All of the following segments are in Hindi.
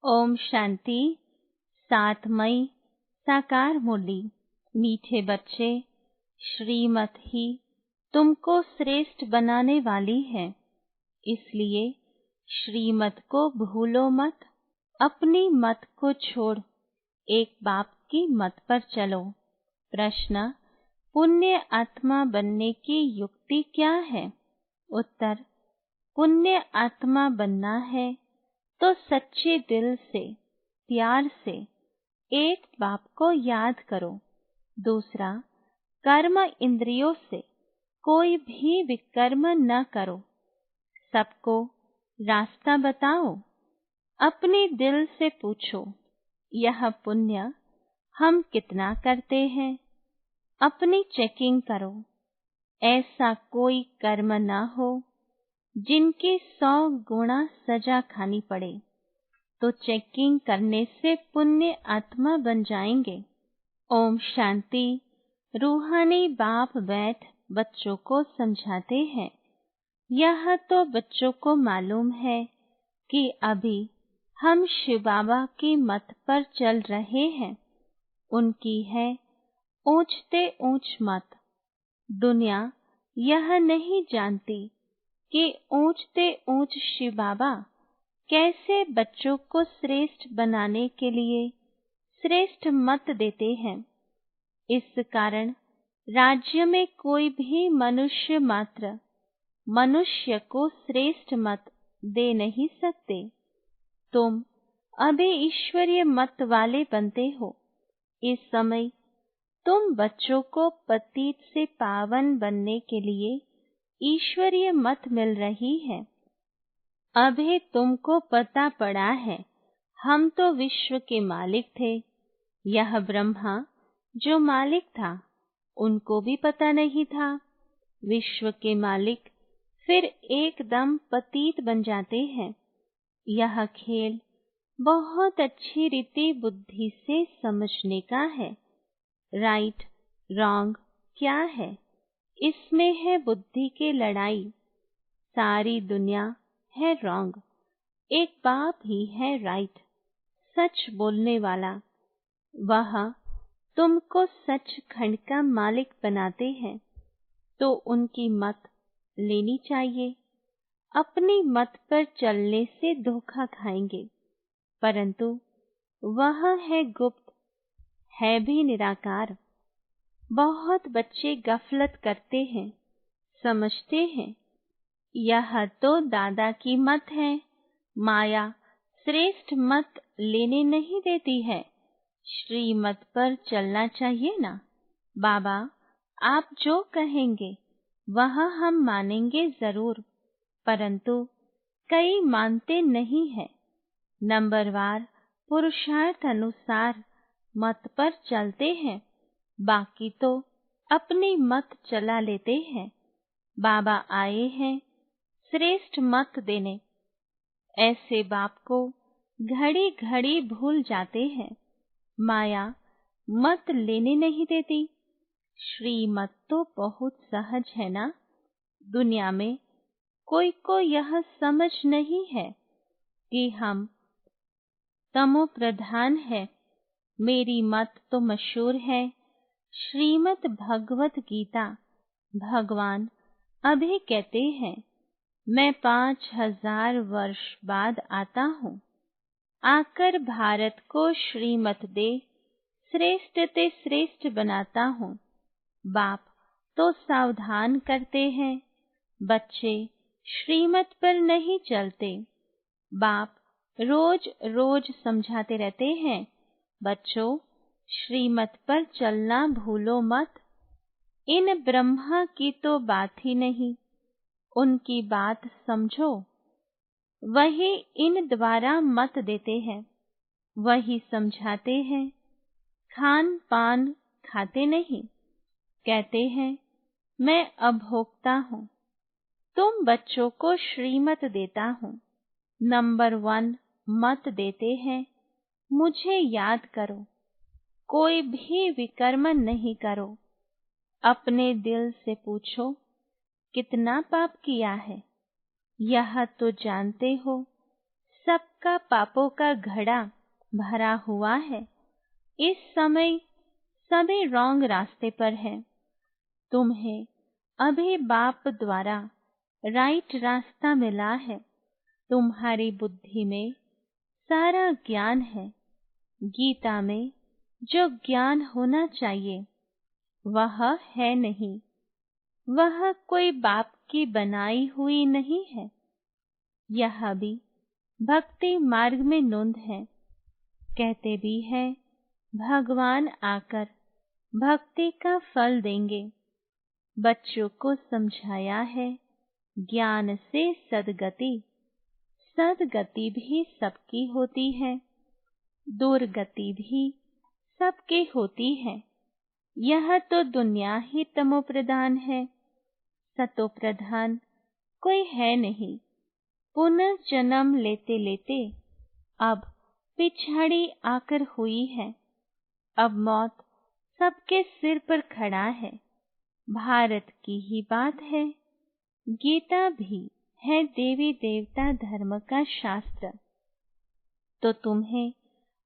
ओम शांति। 7 मई साकार मुरली। मीठे बच्चे, श्रीमत ही तुमको श्रेष्ठ बनाने वाली है, इसलिए श्रीमत को भूलो मत। अपनी मत को छोड़ एक बाप की मत पर चलो। प्रश्न, पुण्य आत्मा बनने की युक्ति क्या है? उत्तर, पुण्य आत्मा बनना है तो सच्चे दिल से, प्यार से एक बाप को याद करो। दूसरा, कर्म इंद्रियों से कोई भी विकर्म न करो। सबको रास्ता बताओ। अपने दिल से पूछो, यह पुण्य हम कितना करते हैं? अपनी चेकिंग करो। ऐसा कोई कर्म न हो जिनकी 100 गुना सजा खानी पड़े, तो चेकिंग करने से पुण्य आत्मा बन जाएंगे। ओम शांति। रूहानी बाप बैठ बच्चों को समझाते हैं। यह तो बच्चों को मालूम है कि अभी हम शिव बाबा की मत पर चल रहे हैं। उनकी है ऊंचते ऊंच मत। दुनिया यह नहीं जानती कि ऊंचते ऊंच शिव बाबा कैसे बच्चों को श्रेष्ठ बनाने के लिए श्रेष्ठ मत देते हैं। इस कारण राज्य में कोई भी मनुष्य मात्र मनुष्य को श्रेष्ठ मत दे नहीं सकते। तुम अभी ईश्वरीय मत वाले बनते हो। इस समय तुम बच्चों को पतित से पावन बनने के लिए ईश्वरीय मत मिल रही है। अभी तुमको पता पड़ा है, हम तो विश्व के मालिक थे। यह ब्रह्मा जो मालिक था, उनको भी पता नहीं था। विश्व के मालिक फिर एकदम पतित बन जाते हैं। यह खेल बहुत अच्छी रीति बुद्धि से समझने का है। राइट रॉन्ग क्या है, इसमें है बुद्धि की लड़ाई। सारी दुनिया है रॉन्ग, एक बाप ही है राइट, सच बोलने वाला। वह तुमको सचखंड का मालिक बनाते हैं, तो उनकी मत लेनी चाहिए। अपनी मत पर चलने से धोखा खाएंगे, परंतु वह है गुप्त, है भी निराकार। बहुत बच्चे गफलत करते हैं, समझते हैं यह तो दादा की मत है। माया श्रेष्ठ मत लेने नहीं देती है, श्रीमत पर चलना चाहिए ना। बाबा आप जो कहेंगे वह हम मानेंगे जरूर, परंतु कई मानते नहीं है। नंबरवार पुरुषार्थ अनुसार मत पर चलते हैं, बाकी तो अपनी मत चला लेते हैं। बाबा आए हैं श्रेष्ठ मत देने। ऐसे बाप को घड़ी घड़ी भूल जाते हैं। माया मत लेने नहीं देती। श्रीमत तो बहुत सहज है ना। दुनिया में कोई को यह समझ नहीं है कि हम तमो प्रधान है। मेरी मत तो मशहूर है। श्रीमद् भगवत गीता भगवान अभी कहते हैं, मैं 5000 वर्ष बाद आता हूँ, आकर भारत को श्रीमत दे श्रेष्ठ ते श्रेष्ठ बनाता हूँ। बाप तो सावधान करते हैं, बच्चे श्रीमत पर नहीं चलते। बाप रोज रोज समझाते रहते हैं, बच्चों श्रीमत पर चलना भूलो मत। इन ब्रह्मा की तो बात ही नहीं, उनकी बात समझो। वही इन द्वारा मत देते हैं, वही समझाते हैं। खान पान खाते नहीं, कहते हैं मैं अभोक्ता हूँ। तुम बच्चों को श्रीमत देता हूँ। नंबर 1 मत देते हैं, मुझे याद करो। कोई भी विकर्म नहीं करो। अपने दिल से पूछो, कितना पाप किया है? यह तो जानते हो। सबका पापों का घड़ा भरा हुआ है। इस समय सभी रॉन्ग रास्ते पर हैं। तुम्हें अभी बाप द्वारा राइट रास्ता मिला है। तुम्हारी बुद्धि में सारा ज्ञान है। गीता में जो ज्ञान होना चाहिए वह है नहीं। वह कोई बाप की बनाई हुई नहीं है। यह भी भक्ति मार्ग में नोंद है। कहते भी हैं भगवान आकर भक्ति का फल देंगे। बच्चों को समझाया है ज्ञान से सद्गति। सद्गति भी सबकी होती है, दुर्गति भी सबकी होती है। यह तो दुनिया ही तमो प्रधान है, सतो प्रधान कोई है नहीं। पुनर्जन्म लेते लेते अब पिछाड़ी आकर हुई है। अब मौत सबके सिर पर खड़ा है। भारत की ही बात है। गीता भी है देवी देवता धर्म का शास्त्र। तो तुम्हें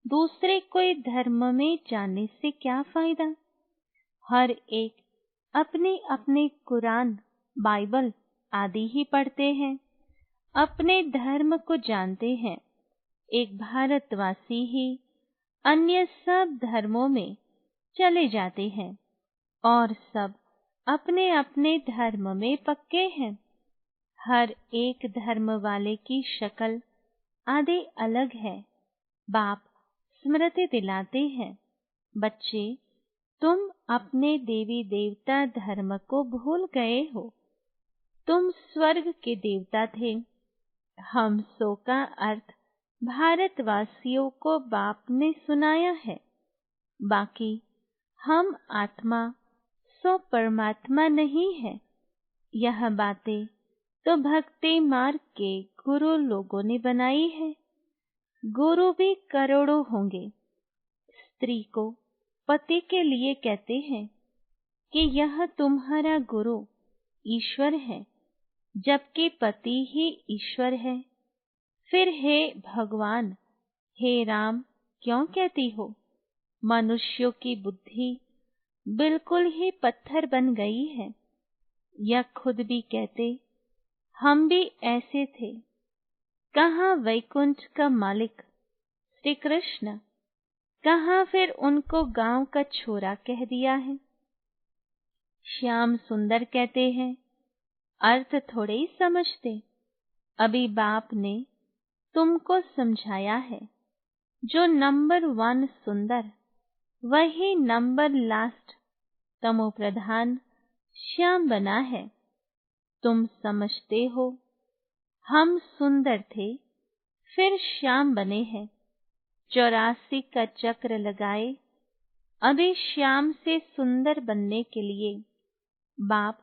दूसरे कोई धर्म में जाने से क्या फायदा। हर एक अपने अपने कुरान, बाइबल आदि ही पढ़ते हैं, अपने धर्म को जानते हैं। एक भारतवासी ही अन्य सब धर्मों में चले जाते हैं और सब अपने अपने धर्म में पक्के हैं। हर एक धर्म वाले की शक्ल आदि अलग है। बाप स्मृति दिलाते हैं, बच्चे तुम अपने देवी देवता धर्म को भूल गए हो। तुम स्वर्ग के देवता थे। हम सो का अर्थ भारतवासियों को बाप ने सुनाया है। बाकी हम आत्मा सो परमात्मा नहीं है। यह बातें तो भक्ति मार्ग के गुरु लोगों ने बनाई है। गुरु भी करोड़ों होंगे। स्त्री को पति के लिए कहते हैं कि यह तुम्हारा गुरु ईश्वर है, जबकि पति ही ईश्वर है। फिर हे भगवान, हे राम क्यों कहती हो। मनुष्यों की बुद्धि बिल्कुल ही पत्थर बन गई है। यह खुद भी कहते हम भी ऐसे थे। कहाँ वैकुंठ का मालिक श्री कृष्ण, कहाँ फिर उनको गांव का छोरा कह दिया है। श्याम सुंदर कहते हैं, अर्थ थोड़े ही समझते। अभी बाप ने तुमको समझाया है। जो नंबर 1 सुंदर, वही नंबर लास्ट तमो प्रधान श्याम बना है। तुम समझते हो हम सुंदर थे, फिर श्याम बने हैं। 84 का चक्र लगाए। अभी श्याम से सुंदर बनने के लिए बाप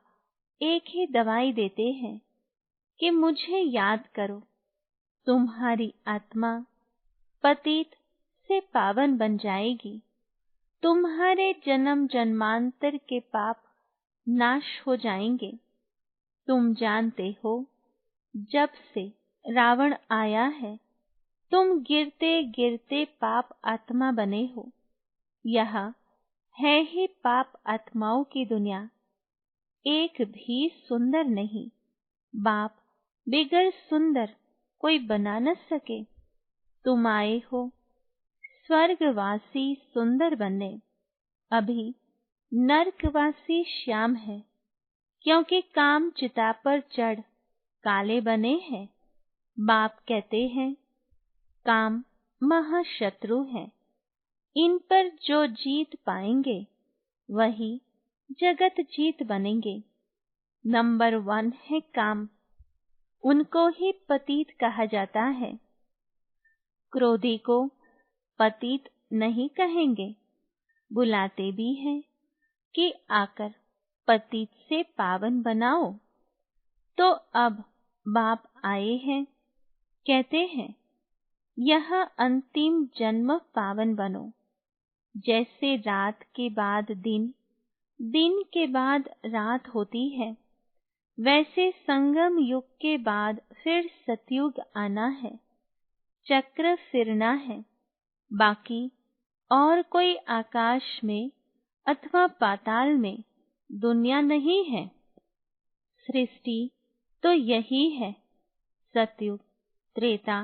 एक ही दवाई देते हैं कि मुझे याद करो। तुम्हारी आत्मा पतित से पावन बन जाएगी। तुम्हारे जन्म जन्मांतर के पाप नाश हो जाएंगे। तुम जानते हो जब से रावण आया है, तुम गिरते गिरते पाप आत्मा बने हो। यह है ही पाप आत्माओं की दुनिया। एक भी सुंदर नहीं। बाप बिगड़ सुंदर कोई बना न सके। तुम आए हो स्वर्गवासी सुंदर बनने। अभी नरकवासी श्याम है, क्योंकि काम चिता पर चढ़ काले बने हैं। बाप कहते हैं काम महाशत्रु है। इन पर जो जीत पाएंगे वही जगत जीत बनेंगे। नंबर 1 है काम, उनको ही पतित कहा जाता है। क्रोधी को पतित नहीं कहेंगे। बुलाते भी हैं कि आकर पतित से पावन बनाओ। तो अब बाप आए हैं, कहते हैं यह अंतिम जन्म पावन बनो। जैसे रात के बाद दिन, दिन के बाद रात होती है, वैसे संगम युग के बाद फिर सतयुग आना है। चक्र फिरना है। बाकी और कोई आकाश में अथवा पाताल में दुनिया नहीं है। सृष्टि तो यही है। सतयुग त्रेता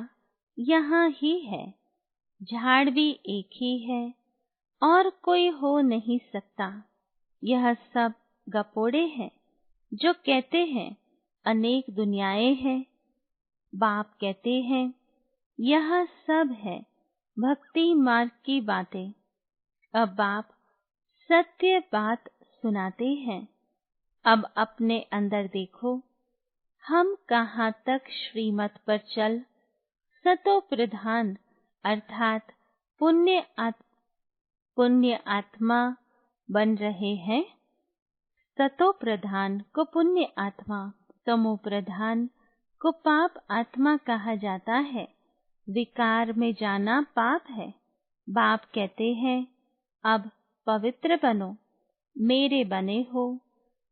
यहाँ ही है। झाड़ भी एक ही है और कोई हो नहीं सकता। यह सब गपोड़े हैं जो कहते हैं अनेक दुनियाएं हैं। बाप कहते हैं यह सब है भक्ति मार्ग की बातें। अब बाप सत्य बात सुनाते हैं। अब अपने अंदर देखो, हम कहाँ तक श्रीमत पर चल सतो प्रधान अर्थात पुण्य आत्मा बन रहे हैं। सतो प्रधान को पुण्य आत्मा, तमो प्रधान को पाप आत्मा कहा जाता है। विकार में जाना पाप है। बाप कहते हैं अब पवित्र बनो। मेरे बने हो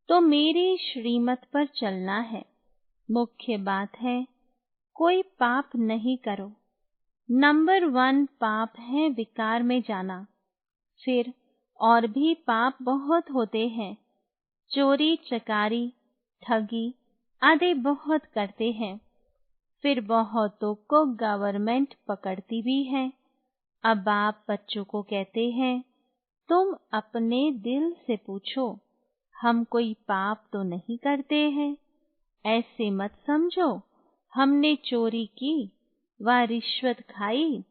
तो मेरी श्रीमत पर चलना है। मुख्य बात है कोई पाप नहीं करो। नंबर 1 पाप है विकार में जाना। फिर और भी पाप बहुत होते हैं। चोरी चकारी ठगी आदि बहुत करते हैं। फिर बहुतों को गवर्नमेंट पकड़ती भी है। अब आप बच्चों को कहते हैं तुम अपने दिल से पूछो, हम कोई पाप तो नहीं करते हैं। ऐसे मत समझो हमने चोरी की व रिश्वत खाई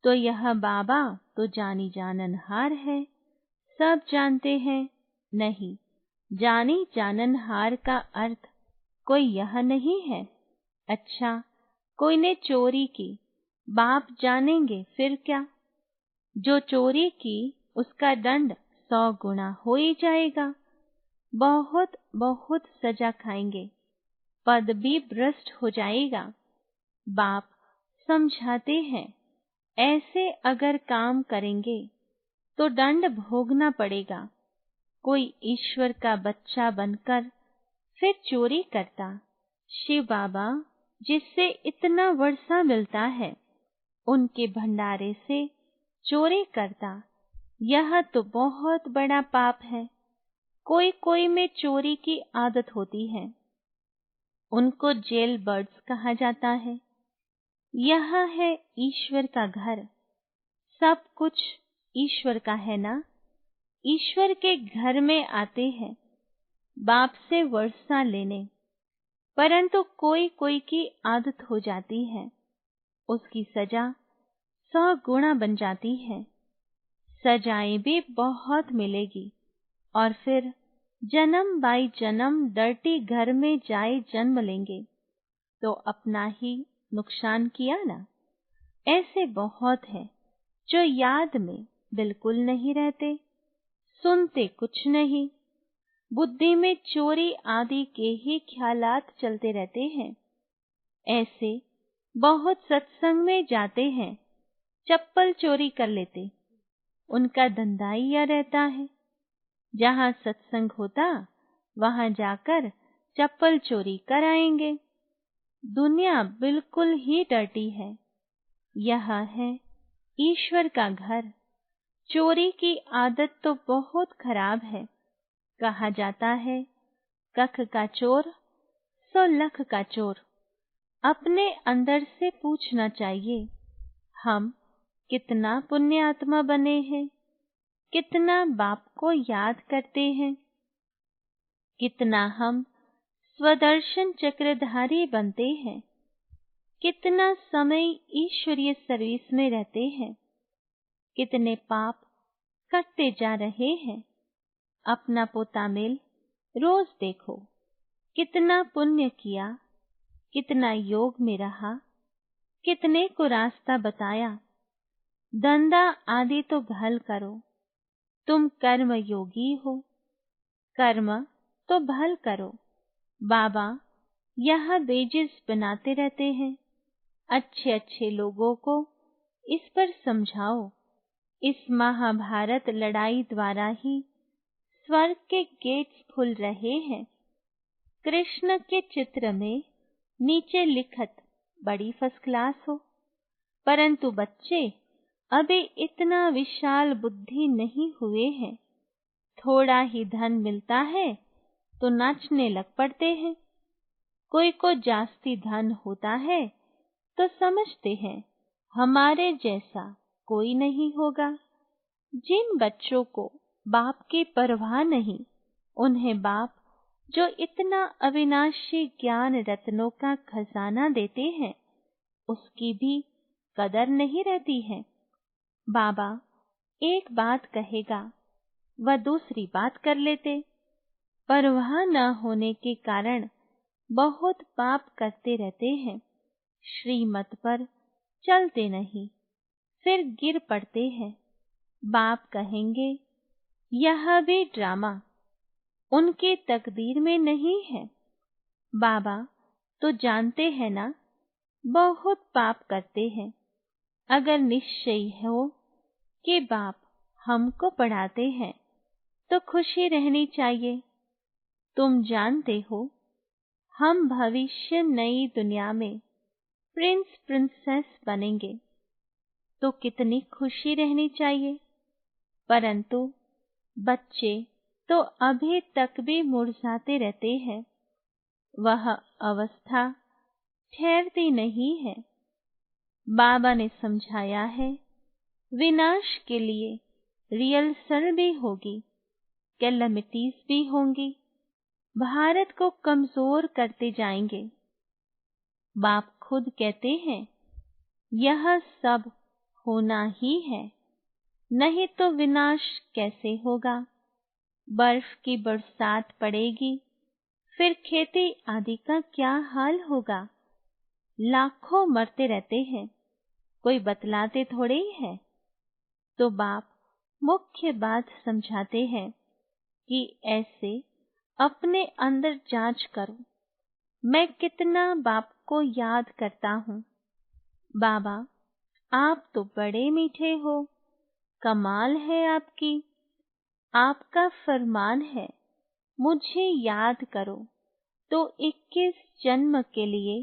तो यह बाबा तो जानी जाननहार है, सब जानते हैं। नहीं, जानी जाननहार का अर्थ कोई यह नहीं है। अच्छा, कोई ने चोरी की, बाप जानेंगे फिर क्या? जो चोरी की उसका दंड 100 गुना हो ही जाएगा। बहुत बहुत सजा खाएंगे, पद भी भ्रष्ट हो जाएगा। बाप समझाते हैं ऐसे अगर काम करेंगे तो दंड भोगना पड़ेगा। कोई ईश्वर का बच्चा बनकर फिर चोरी करता, शिव बाबा जिससे इतना वर्षा मिलता है उनके भंडारे से चोरी करता, यह तो बहुत बड़ा पाप है। कोई कोई में चोरी की आदत होती है, उनको जेल बर्ड्स कहा जाता है। यह है ईश्वर का घर। सब कुछ ईश्वर का है ना। ईश्वर के घर में आते हैं बाप से वर्षा लेने, परंतु कोई कोई की आदत हो जाती है, उसकी सजा 100 गुना बन जाती है। सजाएं भी बहुत मिलेगी और फिर जन्म बाई जन्म डर्टी घर में जाए जन्म लेंगे तो अपना ही नुकसान किया ना। ऐसे बहुत है जो याद में बिल्कुल नहीं रहते, सुनते कुछ नहीं, बुद्धि में चोरी आदि के ही ख्यालात चलते रहते हैं। ऐसे बहुत सत्संग में जाते हैं, चप्पल चोरी कर लेते, उनका धंधा ही यह रहता है। जहाँ सत्संग होता वहाँ जाकर चप्पल चोरी कर आएंगे। दुनिया बिल्कुल ही डर्टी है। यह है ईश्वर का घर। चोरी की आदत तो बहुत खराब है। कहा जाता है कख का चोर सो लख का चोर। अपने अंदर से पूछना चाहिए हम कितना पुण्य आत्मा बने हैं, कितना बाप को याद करते हैं, कितना हम स्वदर्शन चक्रधारी बनते हैं, कितना समय ईश्वरीय सर्विस में रहते हैं, कितने पाप करते जा रहे हैं। अपना पोता मेल रोज देखो, कितना पुण्य किया, कितना योग में रहा, कितने को रास्ता बताया। धंधा आदि तो भल करो, तुम कर्म योगी हो, कर्म तो भल करो। बाबा यह बेजिस बनाते रहते हैं। अच्छे अच्छे लोगों को इस पर समझाओ। इस महाभारत लड़ाई द्वारा ही स्वर्ग के गेट्स खुल रहे हैं। कृष्ण के चित्र में नीचे लिखत बड़ी फर्स्ट क्लास हो, परंतु बच्चे अभी इतना विशाल बुद्धि नहीं हुए हैं। थोड़ा ही धन मिलता है तो नाचने लग पड़ते हैं। कोई को जास्ती धन होता है तो समझते हैं हमारे जैसा कोई नहीं होगा। जिन बच्चों को बाप की परवाह नहीं, उन्हें बाप जो इतना अविनाशी ज्ञान रत्नों का खजाना देते हैं, उसकी भी कदर नहीं रहती है। बाबा एक बात कहेगा, वह दूसरी बात कर लेते। परवाह न होने के कारण बहुत पाप करते रहते हैं। श्रीमत पर चलते नहीं, फिर गिर पड़ते हैं। बाप कहेंगे यह भी ड्रामा उनकी तकदीर में नहीं है। बाबा तो जानते हैं ना, बहुत पाप करते हैं। अगर निश्चय हो कि बाप हमको पढ़ाते हैं तो खुशी रहनी चाहिए। तुम जानते हो हम भविष्य नई दुनिया में प्रिंस प्रिंसेस बनेंगे, तो कितनी खुशी रहनी चाहिए। परंतु बच्चे तो अभी तक भी मुरझाते रहते हैं। वह अवस्था ठहरती नहीं है। बाबा ने समझाया है, विनाश के लिए रिहर्सल भी होगी, कैलेमिटीज भी होंगी, भारत को कमजोर करते जाएंगे। बाप खुद कहते हैं यह सब होना ही है, नहीं तो विनाश कैसे होगा। बर्फ की बरसात पड़ेगी, फिर खेती आदि का क्या हाल होगा। लाखों मरते रहते हैं, कोई बतलाते थोड़े ही है। तो बाप मुख्य बात समझाते हैं कि ऐसे अपने अंदर जांच करो, मैं कितना बाप को याद करता हूँ। बाबा आप तो बड़े मीठे हो, कमाल है आपकी। आपका फरमान है मुझे याद करो, तो 21 जन्म के लिए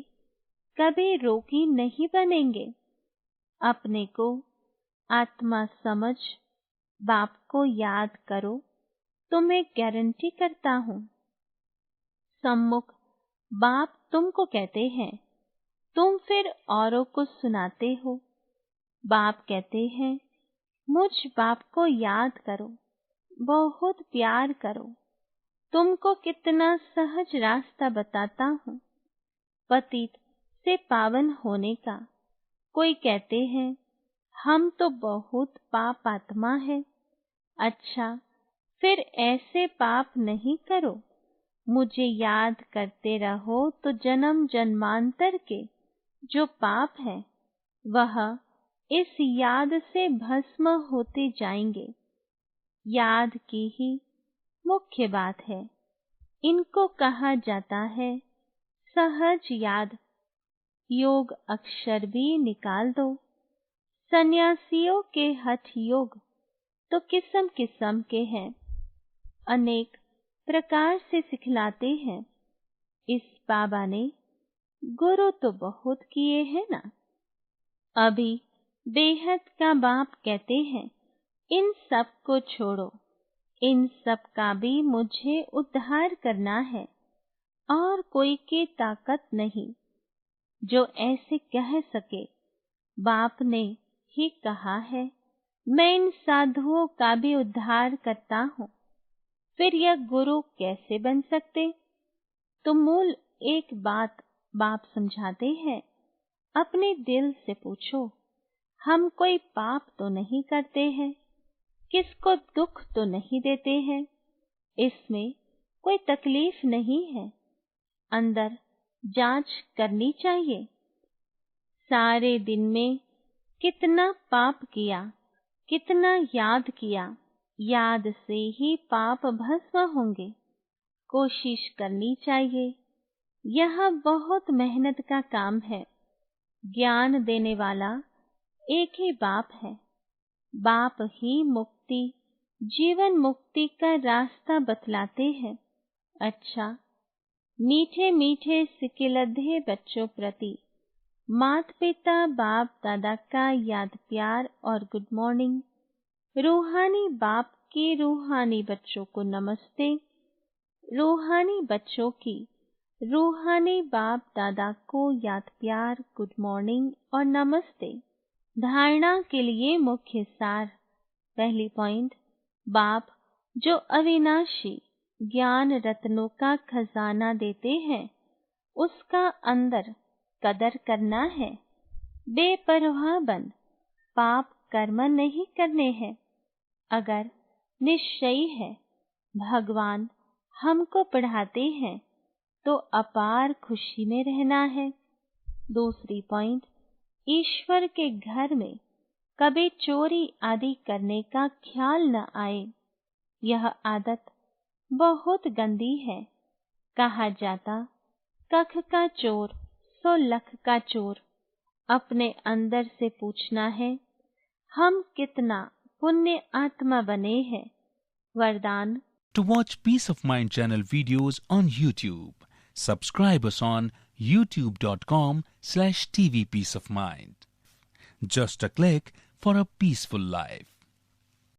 कभी रोगी नहीं बनेंगे। अपने को आत्मा समझ बाप को याद करो, तो मैं गारंटी करता हूँ सम्मुख बाप तुमको कहते हैं, तुम फिर औरों को सुनाते हो। बाप कहते हैं मुझ बाप को याद करो, बहुत प्यार करो। तुमको कितना सहज रास्ता बताता हूँ पतित से पावन होने का। कोई कहते हैं हम तो बहुत पाप आत्मा है। अच्छा, फिर ऐसे पाप नहीं करो, मुझे याद करते रहो, तो जन्म जन्मांतर के जो पाप है वह इस याद से भस्म होते जाएंगे। याद की ही मुख्य बात है। इनको कहा जाता है सहज याद। योग अक्षर भी निकाल दो। सन्यासियों के हठ योग तो किस्म किस्म के हैं, अनेक प्रकार से सिखलाते हैं। इस बाबा ने गुरु तो बहुत किए हैं ना। अभी बेहद का बाप कहते हैं इन सब को छोड़ो, इन सब का भी मुझे उद्धार करना है, और कोई की ताकत नहीं जो ऐसे कह सके। बाप ने ही कहा है मैं इन साधुओं का भी उद्धार करता हूँ। फिर यह गुरु कैसे बन सकते। तो मूल एक बात बाप समझाते हैं, अपने दिल से पूछो, हम कोई पाप तो नहीं करते हैं, किसको दुख तो नहीं देते हैं, इसमें कोई तकलीफ नहीं है। अंदर जांच करनी चाहिए, सारे दिन में कितना पाप किया, कितना याद किया। याद से ही पाप भस्म होंगे। कोशिश करनी चाहिए। यह बहुत मेहनत का काम है। ज्ञान देने वाला एक ही बाप है। बाप ही मुक्ति, जीवन मुक्ति का रास्ता बतलाते हैं। अच्छा, मीठे मीठे सिकिलधे बच्चों प्रति माता पिता बाप दादा का याद प्यार और गुड मॉर्निंग। रूहानी बाप के रूहानी बच्चों को नमस्ते। रूहानी बच्चों की रूहानी बाप दादा को याद प्यार, गुड मॉर्निंग और नमस्ते। धारणा के लिए मुख्य सार। पहली पॉइंट, बाप जो अविनाशी ज्ञान रत्नों का खजाना देते हैं, उसका अंदर कदर करना है। बेपरवाह बन पाप कर्म नहीं करने हैं। अगर निश्चयी है भगवान हमको पढ़ाते हैं तो अपार खुशी में रहना है। दूसरी पॉइंट, ईश्वर के घर में कभी चोरी आदि करने का ख्याल न आए। यह आदत बहुत गंदी है। कहा जाता, कख का चोर सो लख का चोर। अपने अंदर से पूछना है, हम कितना पुण्य आत्मा बने हैं। वरदान। To watch Peace of Mind channel videos on YouTube, subscribe us on youtube.com/tvpeaceofmind. Just a click for a peaceful life.